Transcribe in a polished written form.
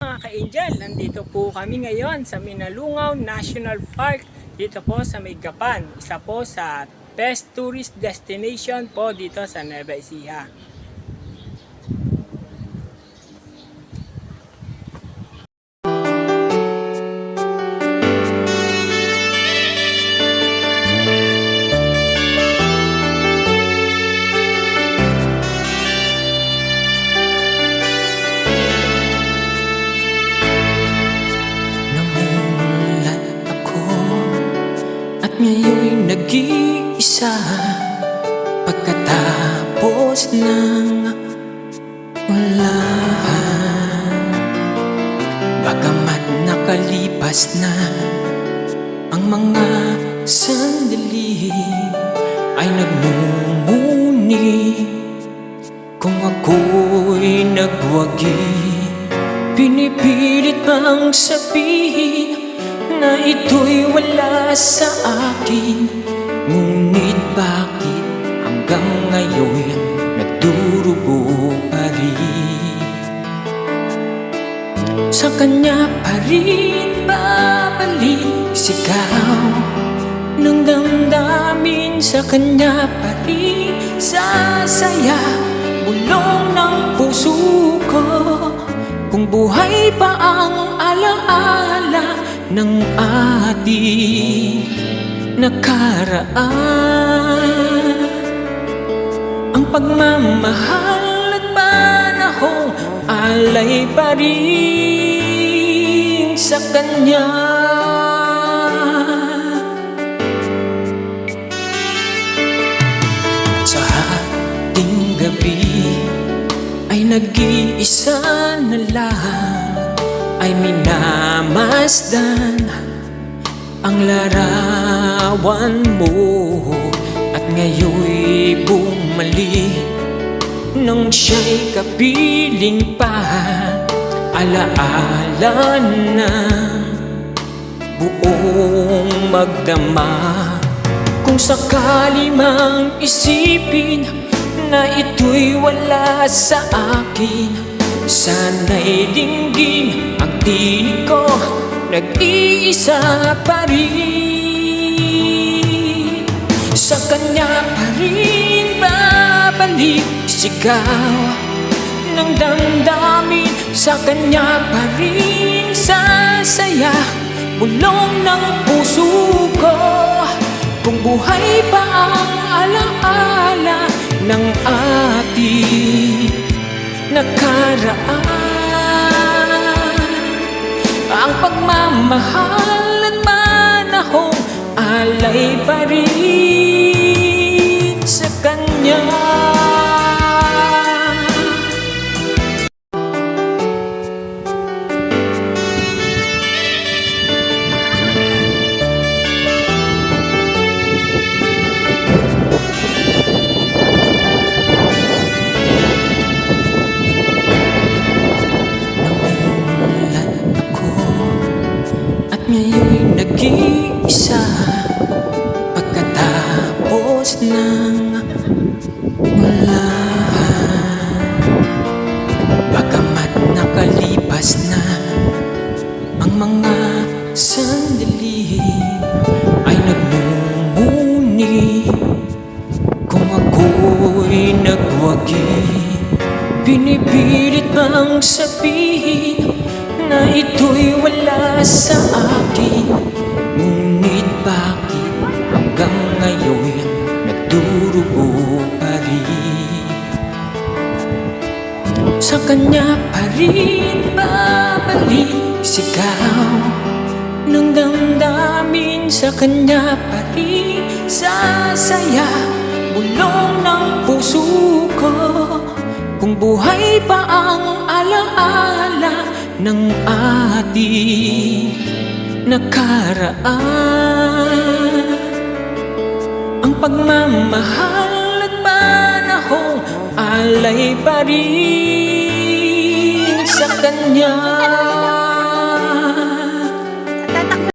Mga ka-angel, nandito po kami ngayon sa Minalungaw National Park dito po sa May Gapan. Isa po sa best tourist destination po dito sa Nueva Ecija. Namulat ako at ngayon'y nag-iisa pagkatapos ng ulan. Bagamat nakalipas na ang mga sandali, ay nagmumuni kung ako'y nagwagi. Pinipilit bang sabihin na ito'y wala sa akin? Ngunit bakit hanggang ngayon nagdurugo pa rin? Sa kanya pa rin babalik sigaw ng damdamin, sa kanya pa rin sasaya bulong ng puso ko. Kung buhay pa ang alaala ng ating nakaraan, ang pagmamahal at panahong alay pa rin sa kanya. Sa ating gabi ay nag-iisa na lang, ay minamasdan ang larawan mo. At ngayon'y bumalik nang siya'y kapiling pa, alaala na buong magdama. Kung sakali mang isipin na ito'y wala sa akin, sana'y dinggin ang tinig ko, nag-iisa pa rin. Sa kanya pa rin babalik sigaw ng damdamin, sa kanya pa rin sasaya bulong ng puso ko. Kung buhay pa ang alaala ng ating nakaraan, ang pagmamahal at panahong alay pa rin sa kanya. Ngayon'y nag-iisa pagkatapos ng ulan. Bagamat nakalipas na ang mga sandali, ay nagmumuni kung ako'y nagwagi. Pinipilit bang sabihin na ito'y wala sa akin? Ngunit bakit hanggang ngayon nagdurugo pa rin? Sa kanya pa rin babalik sigaw ng damdamin, sa kanya pa rin sasaya bulong ng puso ko. Kung buhay pa ang alaala ng ating nakaraan, ang pagmamahal at panahong alay pa rin sa kanya.